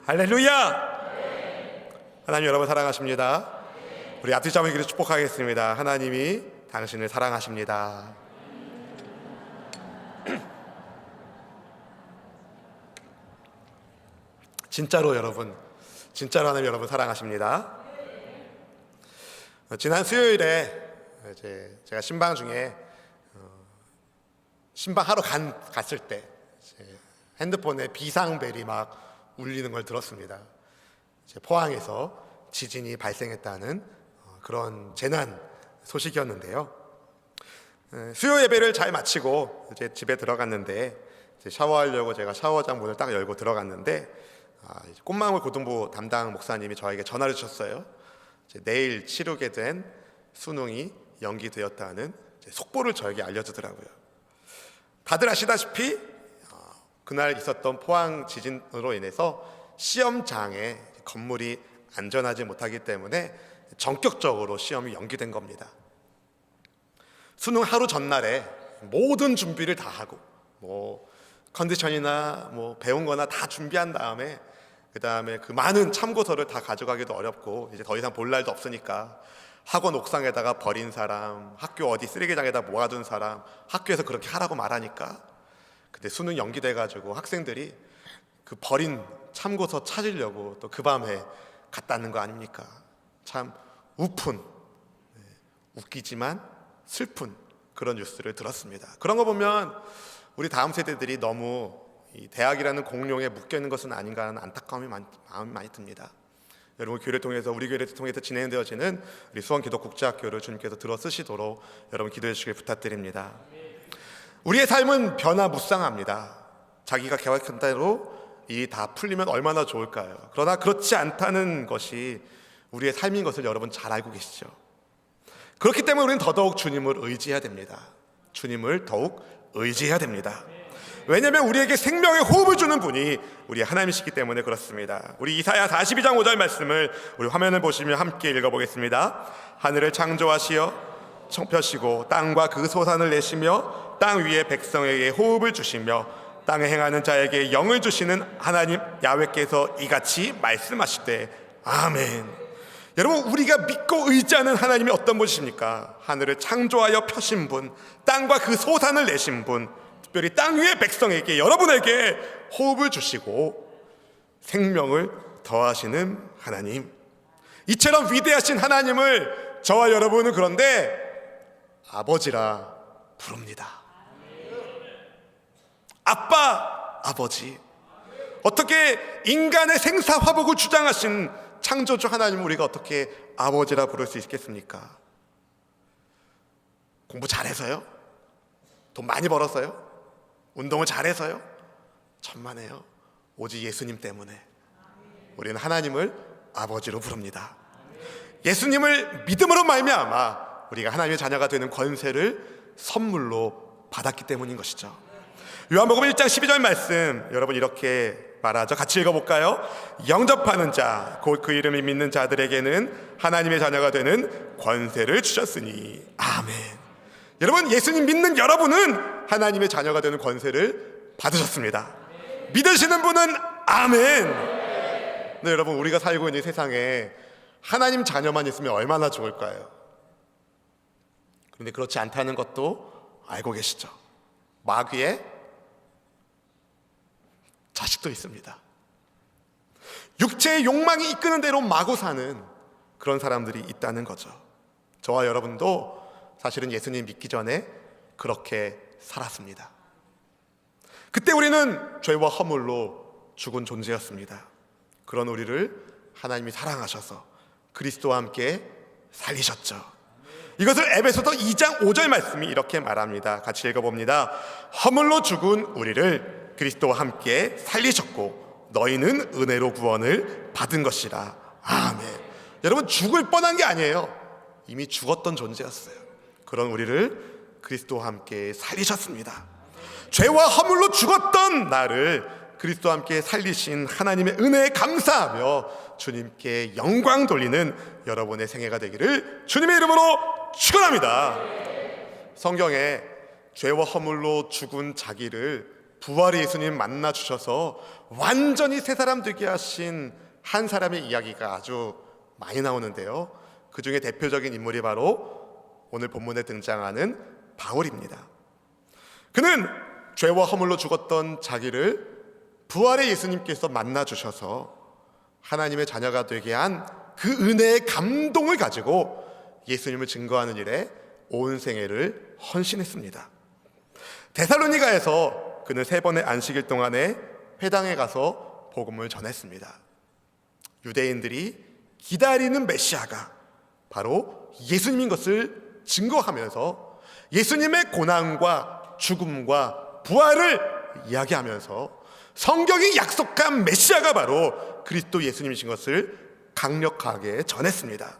할렐루야! 하나님 여러분 사랑하십니다. 우리 앞뒤 잡은 기도 축복하겠습니다. 하나님이 당신을 사랑하십니다. 진짜로 여러분, 진짜로 하나님 여러분 사랑하십니다. 지난 수요일에 제가 신방 중에 신방하러 갔을 때 핸드폰에 비상벨이 막 울리는 걸 들었습니다. 포항에서 지진이 발생했다는 그런 재난 소식이었는데요. 수요 예배를 잘 마치고 이제 집에 들어갔는데 샤워하려고 제가 샤워장 문을 딱 열고 들어갔는데 꽃마을 고등부 담당 목사님이 저에게 전화를 주셨어요. 내일 치르게 된 수능이 연기되었다는 속보를 저에게 알려주더라고요. 다들 아시다시피 그날 있었던 포항 지진으로 인해서 시험장에 건물이 안전하지 못하기 때문에 전격적으로 시험이 연기된 겁니다. 수능 하루 전날에 모든 준비를 다 하고 컨디션이나 배운 거나 다 준비한 다음에 그 다음에 그 많은 참고서를 다 가져가기도 어렵고 이제 더 이상 볼 날도 없으니까 학원 옥상에다가 버린 사람, 학교 어디 쓰레기장에다 모아둔 사람, 학교에서 그렇게 하라고 말하니까 근데 수능 연기돼가지고 학생들이 그 버린 참고서 찾으려고 또 그 밤에 갔다는 거 아닙니까? 참 웃기지만 슬픈 그런 뉴스를 들었습니다. 그런 거 보면 우리 다음 세대들이 너무 이 대학이라는 공룡에 묶여 있는 것은 아닌가 하는 안타까움이 마음이 많이 듭니다. 여러분 교회를 통해서 우리 교회를 통해서 진행되어지는 우리 수원기독국제학교를 주님께서 들어 쓰시도록 여러분 기도해 주시길 부탁드립니다. 우리의 삶은 변화무쌍합니다. 자기가 계획한 대로 이 다 풀리면 얼마나 좋을까요? 그러나 그렇지 않다는 것이 우리의 삶인 것을 여러분 잘 알고 계시죠? 그렇기 때문에 우리는 더더욱 주님을 의지해야 됩니다. 주님을 더욱 의지해야 됩니다. 왜냐하면 우리에게 생명의 호흡을 주는 분이 우리 하나님이시기 때문에 그렇습니다. 우리 이사야 42장 5절 말씀을 우리 화면을 보시면 함께 읽어보겠습니다. 하늘을 창조하시어 펴시고 땅과 그 소산을 내시며 땅 위에 백성에게 호흡을 주시며 땅에 행하는 자에게 영을 주시는 하나님 야훼께서 이같이 말씀하시되 아멘. 여러분 우리가 믿고 의지하는 하나님이 어떤 분이십니까? 하늘을 창조하여 펴신 분, 땅과 그 소산을 내신 분, 특별히 땅 위의 백성에게 여러분에게 호흡을 주시고 생명을 더하시는 하나님, 이처럼 위대하신 하나님을 저와 여러분은 그런데 아버지라 부릅니다. 아빠, 아버지. 어떻게 인간의 생사화복을 주장하신 창조주 하나님을 우리가 어떻게 아버지라 부를 수 있겠습니까? 공부 잘해서요? 돈 많이 벌어서요? 운동을 잘해서요? 천만에요. 오직 예수님 때문에 우리는 하나님을 아버지로 부릅니다. 예수님을 믿음으로 말미암아 우리가 하나님의 자녀가 되는 권세를 선물로 받았기 때문인 것이죠. 요한복음 1장 12절 말씀 여러분 이렇게 말하죠. 같이 읽어볼까요? 영접하는 자 곧 그 이름을 믿는 자들에게는 하나님의 자녀가 되는 권세를 주셨으니 아멘. 여러분 예수님 믿는 여러분은 하나님의 자녀가 되는 권세를 받으셨습니다. 믿으시는 분은 아멘. 네, 여러분 우리가 살고 있는 세상에 하나님 자녀만 있으면 얼마나 좋을까요? 그런데 그렇지 않다는 것도 알고 계시죠? 마귀의 자식도 있습니다. 육체의 욕망이 이끄는 대로 마구 사는 그런 사람들이 있다는 거죠. 저와 여러분도 사실은 예수님 믿기 전에 그렇게 살았습니다. 그때 우리는 죄와 허물로 죽은 존재였습니다. 그런 우리를 하나님이 사랑하셔서 그리스도와 함께 살리셨죠. 이것을 에베소서 2장 5절 말씀이 이렇게 말합니다. 같이 읽어봅니다. 허물로 죽은 우리를 그리스도와 함께 살리셨고 너희는 은혜로 구원을 받은 것이라 아멘. 여러분 죽을 뻔한 게 아니에요. 이미 죽었던 존재였어요. 그런 우리를 그리스도와 함께 살리셨습니다. 죄와 허물로 죽었던 나를 그리스도와 함께 살리신 하나님의 은혜에 감사하며 주님께 영광 돌리는 여러분의 생애가 되기를 주님의 이름으로 축원합니다. 성경에 죄와 허물로 죽은 자기를 부활의 예수님 만나 주셔서 완전히 새 사람 되게 하신 한 사람의 이야기가 아주 많이 나오는데요. 그 중에 대표적인 인물이 바로 오늘 본문에 등장하는 바울입니다. 그는 죄와 허물로 죽었던 자기를 부활의 예수님께서 만나 주셔서 하나님의 자녀가 되게 한 그 은혜의 감동을 가지고 예수님을 증거하는 일에 온 생애를 헌신했습니다. 데살로니가에서 그는 3번의 안식일 동안에 회당에 가서 복음을 전했습니다. 유대인들이 기다리는 메시아가 바로 예수님인 것을 증거하면서 예수님의 고난과 죽음과 부활을 이야기하면서 성경이 약속한 메시아가 바로 그리스도 예수님이신 것을 강력하게 전했습니다.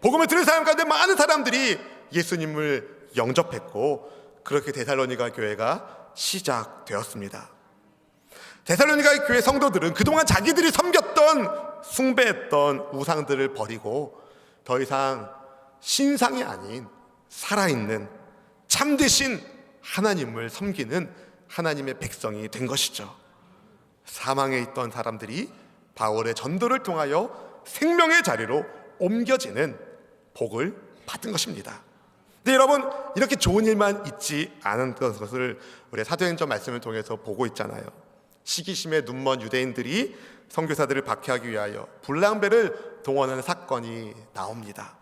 복음을 들은 사람 가운데 많은 사람들이 예수님을 영접했고 그렇게 데살로니가 교회가 시작되었습니다. 데살로니가 교회 성도들은 그동안 자기들이 섬겼던 숭배했던 우상들을 버리고 더 이상 신상이 아닌 살아있는 참되신 하나님을 섬기는 하나님의 백성이 된 것이죠. 사망에 있던 사람들이 바울의 전도를 통하여 생명의 자리로 옮겨지는 복을 받은 것입니다. 근데 여러분, 이렇게 좋은 일만 있지 않은 것을 우리 사도행전 말씀을 통해서 보고 있잖아요. 시기심에 눈먼 유대인들이 선교사들을 박해하기 위하여 불량배를 동원하는 사건이 나옵니다.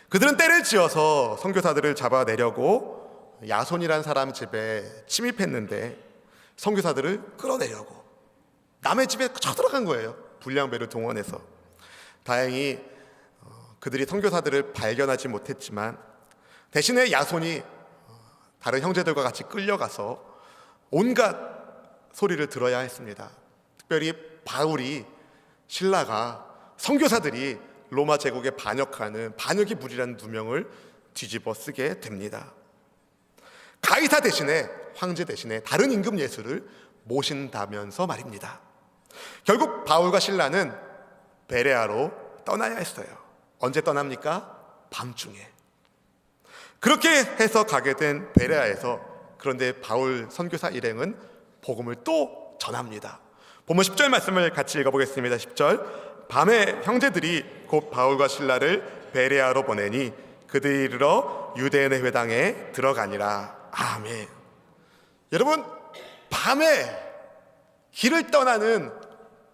그들은 때를 지어서 선교사들을 잡아내려고 야손이라는 사람 집에 침입했는데 선교사들을 끌어내려고 남의 집에 쳐들어간 거예요. 불량배를 동원해서. 다행히 그들이 선교사들을 발견하지 못했지만 대신에 야손이 다른 형제들과 같이 끌려가서 온갖 소리를 들어야 했습니다. 특별히 바울이 신라가 선교사들이 로마 제국에 반역하는 반역의 무리라는 누명을 뒤집어 쓰게 됩니다. 가이사 대신에 황제 대신에 다른 임금 예수를 모신다면서 말입니다. 결국 바울과 신라는 베레아로 떠나야 했어요. 언제 떠납니까? 밤중에. 그렇게 해서 가게 된 베레아에서 그런데 바울 선교사 일행은 복음을 또 전합니다. 본문 10절 말씀을 같이 읽어보겠습니다. 10절. 밤에 형제들이 곧 바울과 신라를 베레아로 보내니 그들이 이르러 유대인의 회당에 들어가니라. 아멘. 여러분, 밤에 길을 떠나는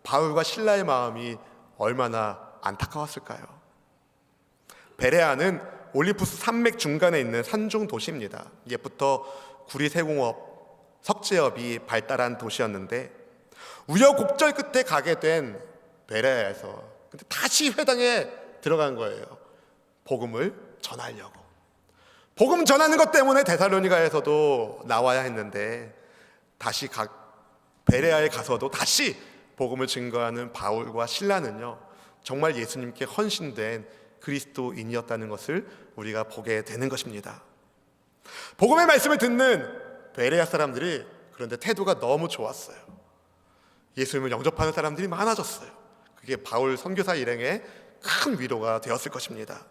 바울과 신라의 마음이 얼마나 안타까웠을까요? 베레아는 올리푸스 산맥 중간에 있는 산중 도시입니다. 옛부터 구리 세공업, 석재업이 발달한 도시였는데 우여곡절 끝에 가게 된 베레아에서 근데 다시 회당에 들어간 거예요. 복음을 전하려고. 복음 전하는 것 때문에 데살로니가에서도 나와야 했는데 다시 베레아에 가서도 다시 복음을 증거하는 바울과 신라는요, 정말 예수님께 헌신된 그리스도인이었다는 것을 우리가 보게 되는 것입니다. 복음의 말씀을 듣는 베레아 사람들이 그런데 태도가 너무 좋았어요. 예수님을 영접하는 사람들이 많아졌어요. 그게 바울 선교사 일행의 큰 위로가 되었을 것입니다.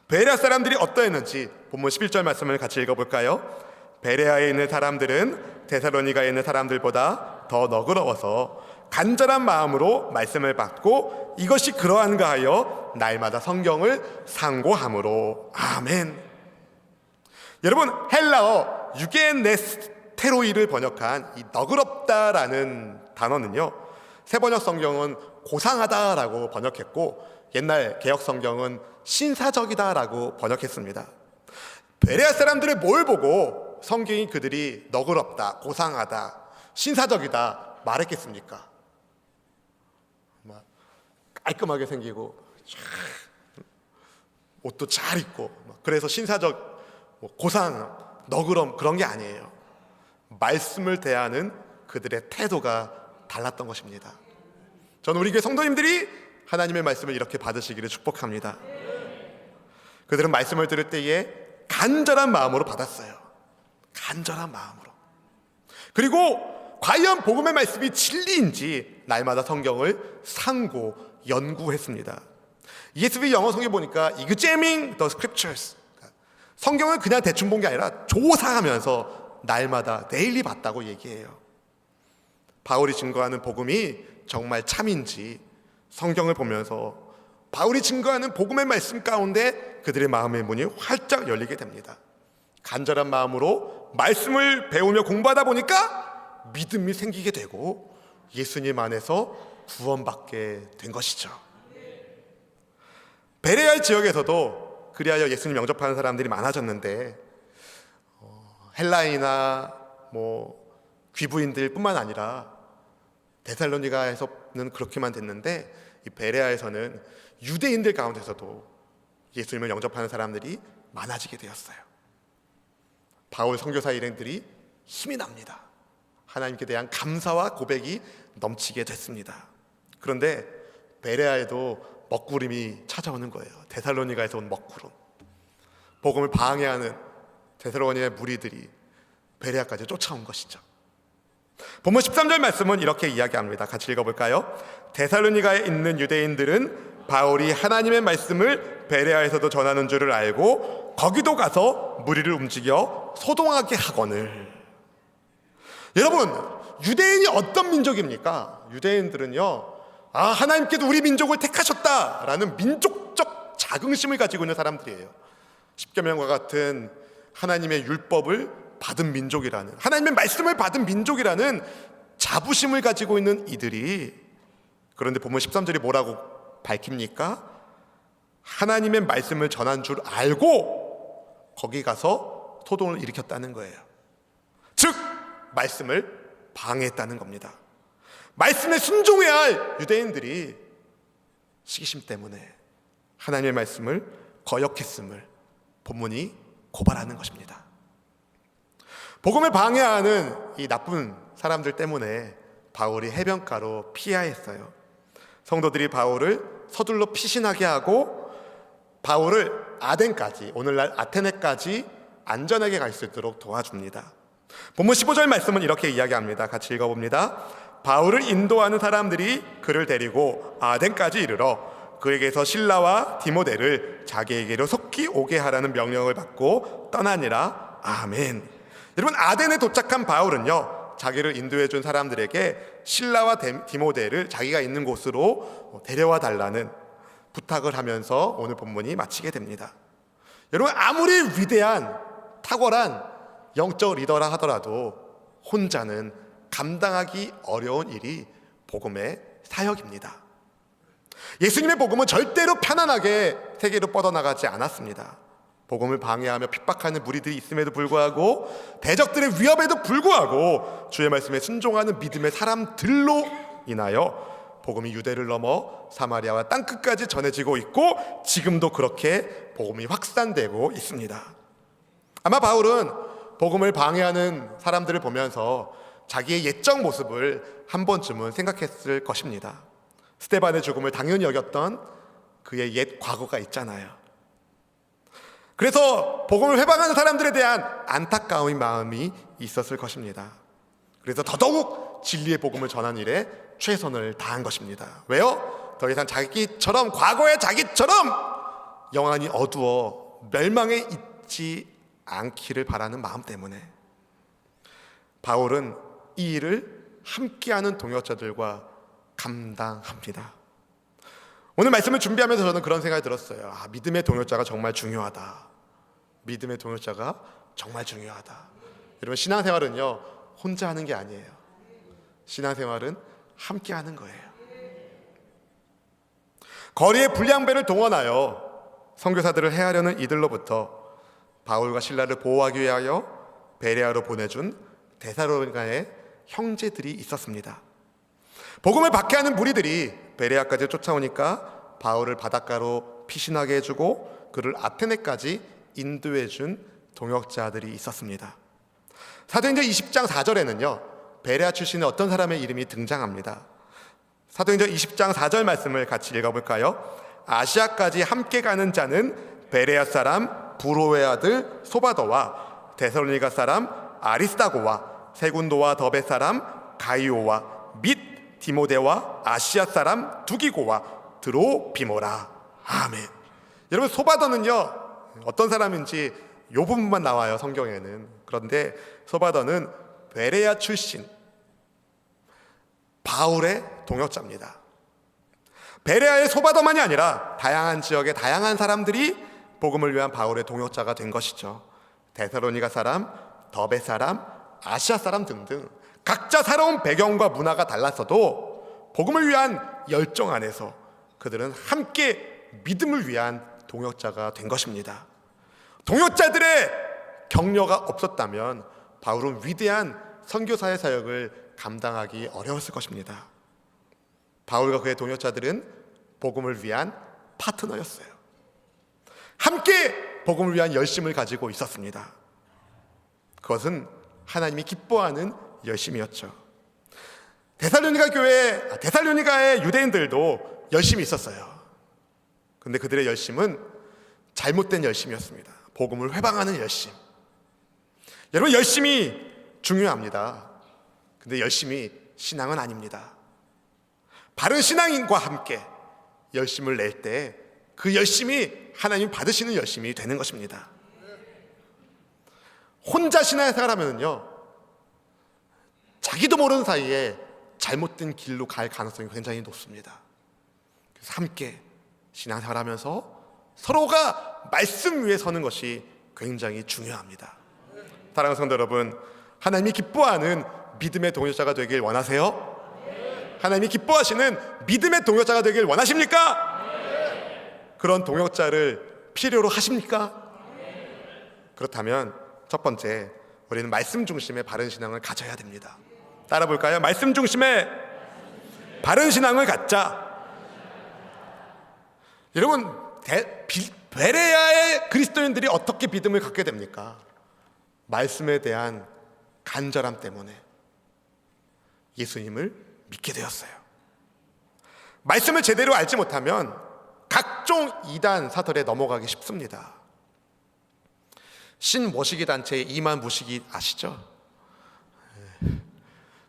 베레아 사람들이 어떠했는지 본문 11절 말씀을 같이 읽어볼까요? 베레아에 있는 사람들은 데살로니가에 있는 사람들보다 더 너그러워서 간절한 마음으로 말씀을 받고 이것이 그러한가 하여 날마다 성경을 상고함으로. 아멘. 여러분, 헬라어 유게네스테로이를 번역한 이 너그럽다라는 단어는요, 새번역 성경은 고상하다라고 번역했고 옛날 개역 성경은 신사적이다라고 번역했습니다. 베레아 사람들의 뭘 보고 성경이 그들이 너그럽다, 고상하다, 신사적이다 말했겠습니까? 깔끔하게 생기고 옷도 잘 입고 그래서 신사적, 고상, 너그럼 그런 게 아니에요. 말씀을 대하는 그들의 태도가 달랐던 것입니다. 저는 우리 교회 성도님들이 하나님의 말씀을 이렇게 받으시기를 축복합니다. 그들은 말씀을 들을 때에 간절한 마음으로 받았어요. 간절한 마음으로. 그리고 과연 복음의 말씀이 진리인지 날마다 성경을 상고 연구했습니다. ESV 영어 성경 보니까 examining the scriptures, 성경을 그냥 대충 본 게 아니라 조사하면서 날마다 데일리 봤다고 얘기해요. 바울이 증거하는 복음이 정말 참인지 성경을 보면서 바울이 증거하는 복음의 말씀 가운데 그들의 마음의 문이 활짝 열리게 됩니다. 간절한 마음으로 말씀을 배우며 공부하다 보니까 믿음이 생기게 되고 예수님 안에서 구원받게 된 것이죠. 베레아 지역에서도 그리하여 예수님 영접하는 사람들이 많아졌는데 헬라인이나 귀부인들 뿐만 아니라 데살로니가에서는 그렇게만 됐는데 이 베레아에서는 유대인들 가운데서도 예수님을 영접하는 사람들이 많아지게 되었어요. 바울 선교사 일행들이 힘이 납니다. 하나님께 대한 감사와 고백이 넘치게 됐습니다. 그런데 베레아에도 먹구름이 찾아오는 거예요. 데살로니가에서 온 먹구름. 복음을 방해하는 데살로니가의 무리들이 베레아까지 쫓아온 것이죠. 본문 13절 말씀은 이렇게 이야기합니다. 같이 읽어볼까요? 데살로니가에 있는 유대인들은 바울이 하나님의 말씀을 베레아에서도 전하는 줄을 알고 거기도 가서 무리를 움직여 소동하게 하거늘. 여러분, 유대인이 어떤 민족입니까? 유대인들은요, 하나님께도 우리 민족을 택하셨다라는 민족적 자긍심을 가지고 있는 사람들이에요. 십계명과 같은 하나님의 율법을 받은 민족이라는, 하나님의 말씀을 받은 민족이라는 자부심을 가지고 있는 이들이, 그런데 본문 13절이 뭐라고 밝힙니까? 하나님의 말씀을 전한 줄 알고 거기 가서 소동을 일으켰다는 거예요. 즉 말씀을 방해했다는 겁니다. 말씀에 순종해야 할 유대인들이 시기심 때문에 하나님의 말씀을 거역했음을 본문이 고발하는 것입니다. 복음을 방해하는 이 나쁜 사람들 때문에 바울이 해변가로 피해야 했어요. 성도들이 바울을 서둘러 피신하게 하고 바울을 아덴까지, 오늘날 아테네까지 안전하게 갈 수 있도록 도와줍니다. 본문 15절 말씀은 이렇게 이야기합니다. 같이 읽어봅니다. 바울을 인도하는 사람들이 그를 데리고 아덴까지 이르러 그에게서 실라와 디모데를 자기에게로 속히 오게 하라는 명령을 받고 떠나니라. 아멘. 여러분, 아덴에 도착한 바울은요, 자기를 인도해 준 사람들에게 실라와 디모데를 자기가 있는 곳으로 데려와 달라는 부탁을 하면서 오늘 본문이 마치게 됩니다. 여러분, 아무리 위대한 탁월한 영적 리더라 하더라도 혼자는 감당하기 어려운 일이 복음의 사역입니다. 예수님의 복음은 절대로 편안하게 세계로 뻗어나가지 않았습니다. 복음을 방해하며 핍박하는 무리들이 있음에도 불구하고, 대적들의 위협에도 불구하고 주의 말씀에 순종하는 믿음의 사람들로 인하여 복음이 유대를 넘어 사마리아와 땅끝까지 전해지고 있고, 지금도 그렇게 복음이 확산되고 있습니다. 아마 바울은 복음을 방해하는 사람들을 보면서 자기의 옛적 모습을 한 번쯤은 생각했을 것입니다. 스데반의 죽음을 당연히 여겼던 그의 옛 과거가 있잖아요. 그래서 복음을 회방하는 사람들에 대한 안타까운 마음이 있었을 것입니다. 그래서 더더욱 진리의 복음을 전하는 일에 최선을 다한 것입니다. 왜요? 더 이상 자기처럼, 과거의 자기처럼 영안이 어두워 멸망에 있지 않기를 바라는 마음 때문에 바울은 이 일을 함께하는 동역자들과 감당합니다. 오늘 말씀을 준비하면서 저는 그런 생각이 들었어요. 믿음의 동역자가 정말 중요하다. 믿음의 동역자가 정말 중요하다. 여러분, 신앙생활은요, 혼자 하는 게 아니에요. 신앙생활은 함께 하는 거예요. 거리의 불량배를 동원하여 선교사들을 해하려는 이들로부터 바울과 실라를 보호하기 위하여 베레아로 보내준 데살로니가의 형제들이 있었습니다. 복음을 박해하는 무리들이 베레아까지 쫓아오니까 바울을 바닷가로 피신하게 해주고 그를 아테네까지 인도해준 동역자들이 있었습니다. 사도행전 20장 4절에는요, 베레아 출신의 어떤 사람의 이름이 등장합니다. 사도행전 20장 4절 말씀을 같이 읽어볼까요? 아시아까지 함께 가는 자는 베레아 사람 부로의 아들 소바더와 데살로니가 사람 아리스다고와 세군도와 더베 사람 가이오와 및 디모데와 아시아 사람 두기고와 드로비모라. 아멘. 여러분, 소바더는요, 어떤 사람인지 요 부분만 나와요, 성경에는. 그런데 소바더는 베레아 출신 바울의 동역자입니다. 베레아의 소바더만이 아니라 다양한 지역의 다양한 사람들이 복음을 위한 바울의 동역자가 된 것이죠. 데살로니가 사람, 더베 사람, 아시아 사람 등등 각자 살아온 배경과 문화가 달랐어도 복음을 위한 열정 안에서 그들은 함께 믿음을 위한 동역자가 된 것입니다. 동역자들의 격려가 없었다면 바울은 위대한 선교사의 사역을 감당하기 어려웠을 것입니다. 바울과 그의 동역자들은 복음을 위한 파트너였어요. 함께 복음을 위한 열심을 가지고 있었습니다. 그것은 하나님이 기뻐하는 열심이었죠. 데살로니가의 유대인들도 열심이 있었어요. 그런데 그들의 열심은 잘못된 열심이었습니다. 복음을 회방하는 열심. 여러분, 열심이 중요합니다. 근데 열심이 신앙은 아닙니다. 바른 신앙인과 함께 열심을 낼 때 그 열심이 하나님 받으시는 열심이 되는 것입니다. 혼자 신앙생활 하면요, 자기도 모르는 사이에 잘못된 길로 갈 가능성이 굉장히 높습니다. 그래서 함께 신앙생활 하면서 서로가 말씀 위에 서는 것이 굉장히 중요합니다. 사랑하는 성도 여러분, 하나님이 기뻐하는 믿음의 동역자가 되길 원하세요? 하나님이 기뻐하시는 믿음의 동역자가 되길 원하십니까? 그런 동역자를 필요로 하십니까? 그렇다면 첫 번째, 우리는 말씀 중심의 바른 신앙을 가져야 됩니다. 따라 볼까요? 말씀 중심의 바른 신앙을 갖자. 여러분, 베레아의 그리스도인들이 어떻게 믿음을 갖게 됩니까? 말씀에 대한 간절함 때문에 예수님을 믿게 되었어요. 말씀을 제대로 알지 못하면 각종 이단 사설에 넘어가기 쉽습니다. 신모시기 단체 이만 모시기 아시죠?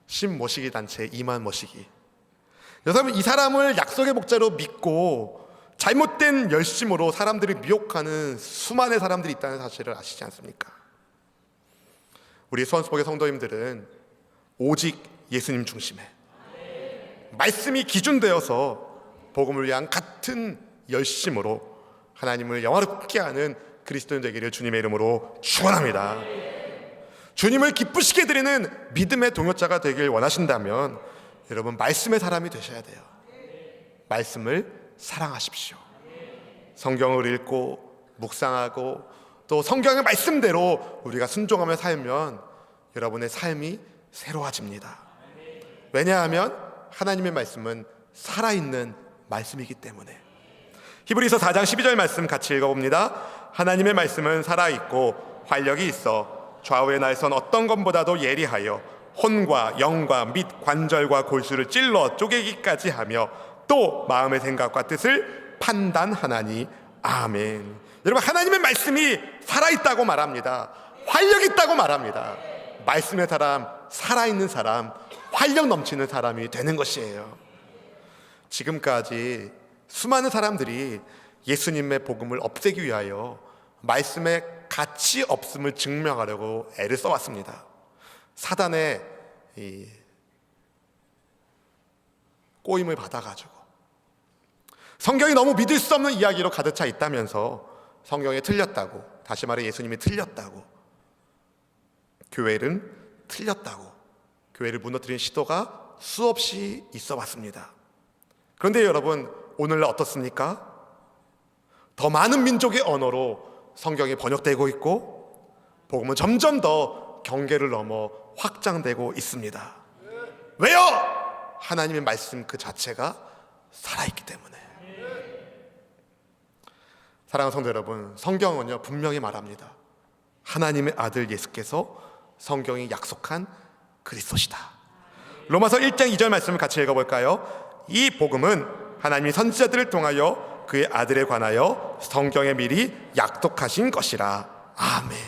신모시기 단체 이만 모시기. 여러분, 이 사람을 약속의 목자로 믿고 잘못된 열심으로 사람들을 미혹하는 수많은 사람들이 있다는 사실을 아시지 않습니까? 우리 수원수복의 성도님들은 오직 예수님 중심에 말씀이 기준되어서 복음을 위한 같은 열심으로 하나님을 영화롭게 하는 그리스도인 되기를 주님의 이름으로 축원합니다. 주님을 기쁘시게 드리는 믿음의 동역자가 되길 원하신다면 여러분, 말씀의 사람이 되셔야 돼요. 말씀을 사랑하십시오. 성경을 읽고 묵상하고 또 성경의 말씀대로 우리가 순종하며 살면 여러분의 삶이 새로워집니다. 왜냐하면 하나님의 말씀은 살아있는 말씀이기 때문에. 히브리서 4장 12절 말씀 같이 읽어봅니다. 하나님의 말씀은 살아있고 활력이 있어 좌우의 날선 어떤 것보다도 예리하여 혼과 영과 및 관절과 골수를 찔러 쪼개기까지 하며 또 마음의 생각과 뜻을 판단하나니. 아멘. 여러분, 하나님의 말씀이 살아있다고 말합니다. 활력 있다고 말합니다. 말씀의 사람, 살아있는 사람, 활력 넘치는 사람이 되는 것이에요. 지금까지 수많은 사람들이 예수님의 복음을 없애기 위하여 말씀의 가치 없음을 증명하려고 애를 써왔습니다. 사단의 꼬임을 받아가지고 성경이 너무 믿을 수 없는 이야기로 가득 차 있다면서 성경이 틀렸다고, 다시 말해 예수님이 틀렸다고, 교회는 틀렸다고, 교회를 무너뜨린 시도가 수없이 있어 왔습니다. 그런데 여러분, 오늘날 어떻습니까? 더 많은 민족의 언어로 성경이 번역되고 있고 복음은 점점 더 경계를 넘어 확장되고 있습니다. 왜요? 하나님의 말씀 그 자체가 살아있기 때문에. 사랑하는 성도 여러분, 성경은요 분명히 말합니다. 하나님의 아들 예수께서 성경이 약속한 그리스도시다. 로마서 1장 2절 말씀을 같이 읽어볼까요? 이 복음은 하나님이 선지자들을 통하여 그의 아들에 관하여 성경에 미리 약속하신 것이라. 아멘.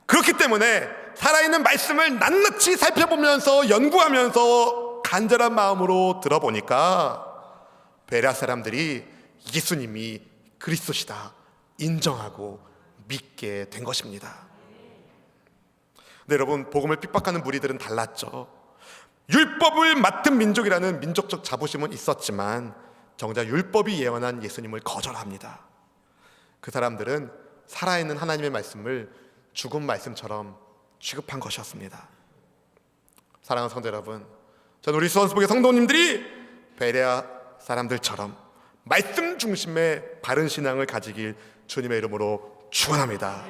그렇기 때문에 살아있는 말씀을 낱낱이 살펴보면서 연구하면서 간절한 마음으로 들어보니까 베레아 사람들이 예수님이 그리스도시다 인정하고 믿게 된 것입니다. 근데 여러분, 복음을 핍박하는 무리들은 달랐죠. 율법을 맡은 민족이라는 민족적 자부심은 있었지만 정작 율법이 예언한 예수님을 거절합니다. 그 사람들은 살아있는 하나님의 말씀을 죽은 말씀처럼 취급한 것이었습니다. 사랑하는 성도 여러분, 저는 우리 수원수복의 성도님들이 베레아 사람들처럼 말씀 중심의 바른 신앙을 가지길 주님의 이름으로 축원합니다.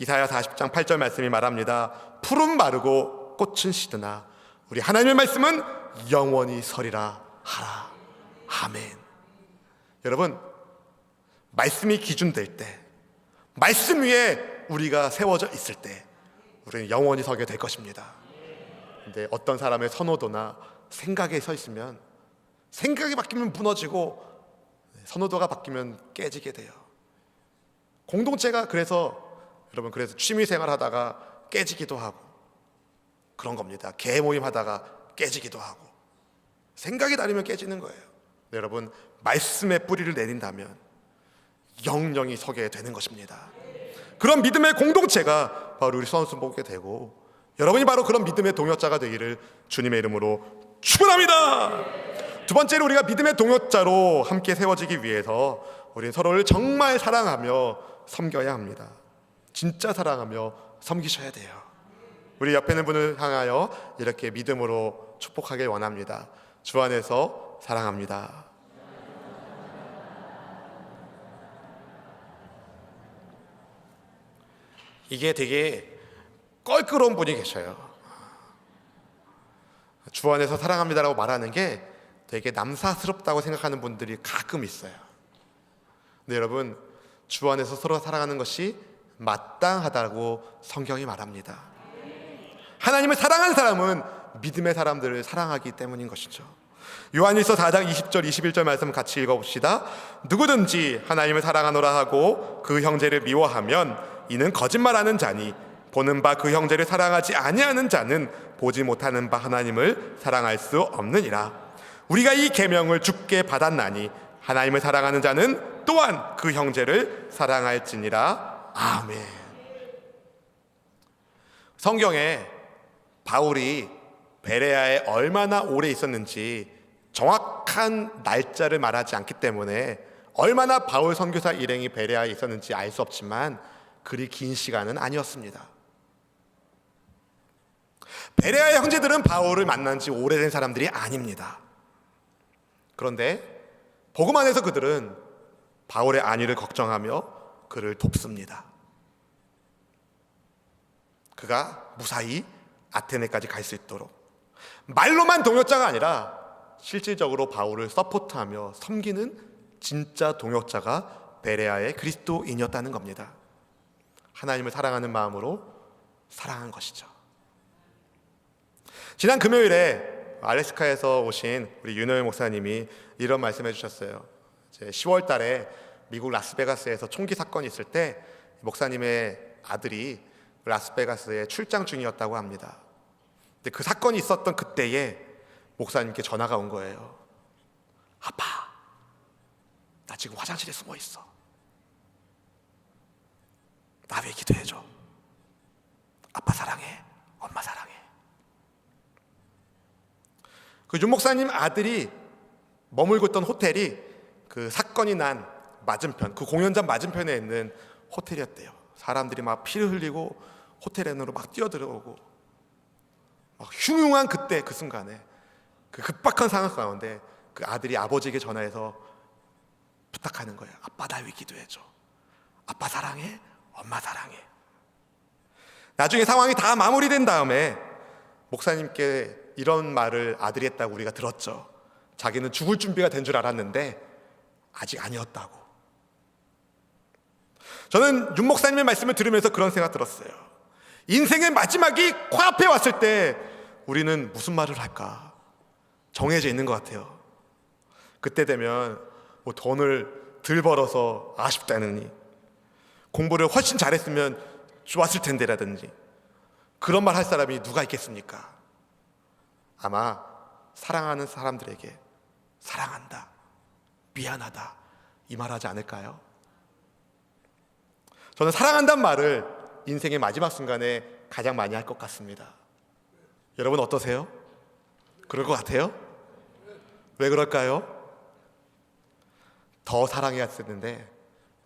이사야 40장 8절 말씀이 말합니다. 풀은 마르고 꽃은 시드나 우리 하나님의 말씀은 영원히 서리라 하라. 아멘. 여러분, 말씀이 기준될 때, 말씀 위에 우리가 세워져 있을 때 우리는 영원히 서게 될 것입니다. 근데 어떤 사람의 선호도나 생각에 서 있으면 생각이 바뀌면 무너지고 선호도가 바뀌면 깨지게 돼요. 공동체가 그래서 취미생활 하다가 깨지기도 하고 그런 겁니다. 개 모임 하다가 깨지기도 하고 생각이 다르면 깨지는 거예요. 여러분, 말씀의 뿌리를 내린다면 영영이 서게 되는 것입니다. 그런 믿음의 공동체가 바로 우리 수원수복이 되고 여러분이 바로 그런 믿음의 동역자가 되기를 주님의 이름으로 축원합니다. 두 번째로 우리가 믿음의 동역자로 함께 세워지기 위해서 우리는 서로를 정말 사랑하며 섬겨야 합니다. 진짜 사랑하며 섬기셔야 돼요. 우리 옆에 있는 분을 향하여 이렇게 믿음으로 축복하길 원합니다. 주 안에서 사랑합니다. 이게 되게 껄끄러운 분이 계셔요. 주 안에서 사랑합니다라고 말하는 게 되게 남사스럽다고 생각하는 분들이 가끔 있어요. 근데 여러분, 주 안에서 서로 사랑하는 것이 마땅하다고 성경이 말합니다. 하나님을 사랑하는 사람은 믿음의 사람들을 사랑하기 때문인 것이죠. 요한일서 4장 20절 21절 말씀 같이 읽어봅시다. 누구든지 하나님을 사랑하노라 하고 그 형제를 미워하면 이는 거짓말하는 자니 보는 바 그 형제를 사랑하지 아니하는 자는 보지 못하는 바 하나님을 사랑할 수 없느니라. 우리가 이 계명을 주께 받았나니 하나님을 사랑하는 자는 또한 그 형제를 사랑할지니라. 아멘. 성경에 바울이 베레아에 얼마나 오래 있었는지 정확한 날짜를 말하지 않기 때문에 얼마나 바울 선교사 일행이 베레아에 있었는지 알 수 없지만 그리 긴 시간은 아니었습니다. 베레아의 형제들은 바울을 만난 지 오래된 사람들이 아닙니다. 그런데 복음 안에서 그들은 바울의 안위를 걱정하며 그를 돕습니다. 그가 무사히 아테네까지 갈 수 있도록 말로만 동역자가 아니라 실질적으로 바울을 서포트하며 섬기는 진짜 동역자가 베레아의 그리스도인이었다는 겁니다. 하나님을 사랑하는 마음으로 사랑한 것이죠. 지난 금요일에 알래스카에서 오신 우리 윤호영 목사님이 이런 말씀해 주셨어요. 10월 달에 미국 라스베가스에서 총기 사건이 있을 때 목사님의 아들이 라스베가스에 출장 중이었다고 합니다. 근데 그 사건이 있었던 그때에 목사님께 전화가 온 거예요. 아빠, 나 지금 화장실에 숨어 있어. 나 위해 기도해줘. 아빠 사랑해. 엄마 사랑해. 그 윤 목사님 아들이 머물고 있던 호텔이 그 사건이 난 맞은편, 그 공연장 맞은편에 있는 호텔이었대요. 사람들이 막 피를 흘리고 호텔 안으로 막 뛰어들어오고 막 흉흉한 그때 그 순간에 그 급박한 상황 가운데 그 아들이 아버지에게 전화해서 부탁하는 거예요. 아빠 나 위해 기도해줘. 아빠 사랑해. 엄마 사랑해. 나중에 상황이 다 마무리된 다음에 목사님께 이런 말을 아들이 했다고 우리가 들었죠. 자기는 죽을 준비가 된 줄 알았는데 아직 아니었다고. 저는 윤 목사님의 말씀을 들으면서 그런 생각 들었어요. 인생의 마지막이 코앞에 왔을 때 우리는 무슨 말을 할까 정해져 있는 것 같아요. 그때 되면 뭐 돈을 덜 벌어서 아쉽다느니, 공부를 훨씬 잘했으면 좋았을 텐데라든지, 그런 말 할 사람이 누가 있겠습니까? 아마 사랑하는 사람들에게 사랑한다, 미안하다 이 말 하지 않을까요? 저는 사랑한다는 말을 인생의 마지막 순간에 가장 많이 할 것 같습니다. 여러분 어떠세요? 그럴 것 같아요? 왜 그럴까요? 더 사랑해야 했는데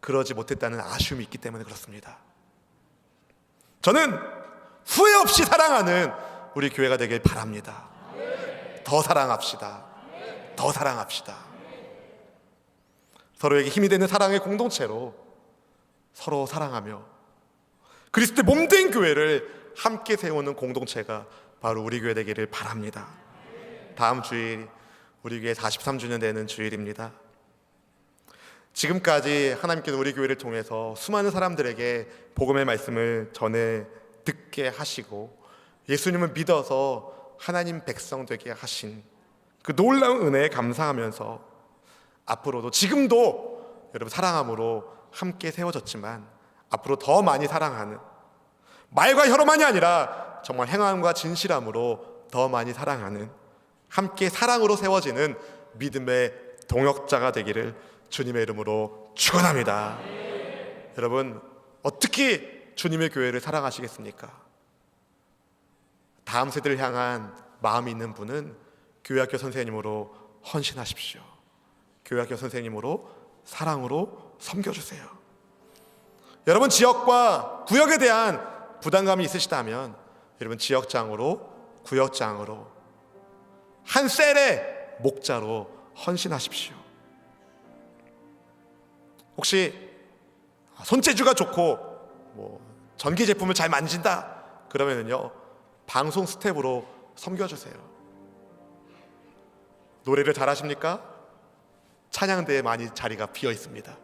그러지 못했다는 아쉬움이 있기 때문에 그렇습니다. 저는 후회 없이 사랑하는 우리 교회가 되길 바랍니다. 더 사랑합시다. 더 사랑합시다. 서로에게 힘이 되는 사랑의 공동체로 서로 사랑하며 그리스도의 몸된 교회를 함께 세우는 공동체가 바로 우리 교회 되기를 바랍니다. 다음 주일 우리 교회 43주년 되는 주일입니다. 지금까지 하나님께서 우리 교회를 통해서 수많은 사람들에게 복음의 말씀을 전해 듣게 하시고 예수님을 믿어서 하나님 백성 되게 하신 그 놀라운 은혜에 감사하면서 앞으로도 지금도 여러분 사랑함으로 함께 세워졌지만 앞으로 더 많이 사랑하는, 말과 혀로만이 아니라 정말 행함과 진실함으로 더 많이 사랑하는, 함께 사랑으로 세워지는 믿음의 동역자가 되기를 주님의 이름으로 축원합니다. 여러분 어떻게 주님의 교회를 사랑하시겠습니까? 다음 세대를 향한 마음이 있는 분은 교회학교 선생님으로 헌신하십시오. 교회학교 선생님으로 사랑으로 섬겨주세요. 여러분 지역과 구역에 대한 부담감이 있으시다면 여러분 지역장으로, 구역장으로, 한 셀의 목자로 헌신하십시오. 혹시 손재주가 좋고 전기 제품을 잘 만진다 그러면은요 방송 스텝으로 섬겨주세요. 노래를 잘하십니까? 찬양대에 많이 자리가 비어 있습니다.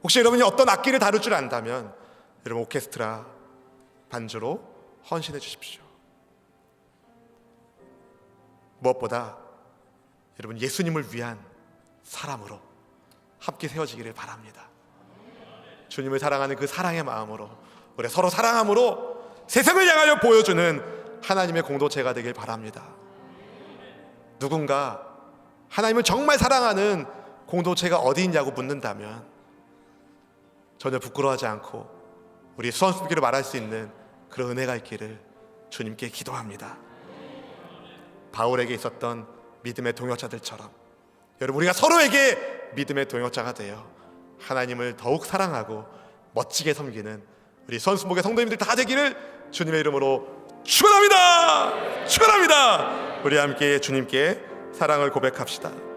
혹시 여러분이 어떤 악기를 다룰 줄 안다면 여러분 오케스트라 반주로 헌신해 주십시오. 무엇보다 여러분 예수님을 위한 사람으로 함께 세워지기를 바랍니다. 주님을 사랑하는 그 사랑의 마음으로 우리 서로 사랑함으로 세상을 향하여 보여주는 하나님의 공동체가 되길 바랍니다. 누군가 하나님을 정말 사랑하는 공동체가 어디 있냐고 묻는다면 전혀 부끄러워하지 않고 우리 수원숲기로 말할 수 있는 그런 은혜가 있기를 주님께 기도합니다. 바울에게 있었던 믿음의 동역자들처럼 여러분 우리가 서로에게 믿음의 동역자가 되어 하나님을 더욱 사랑하고 멋지게 섬기는 우리 수원숲목의 성도님들 다 되기를 주님의 이름으로 축원합니다. 축원합니다. 우리 함께 주님께 사랑을 고백합시다.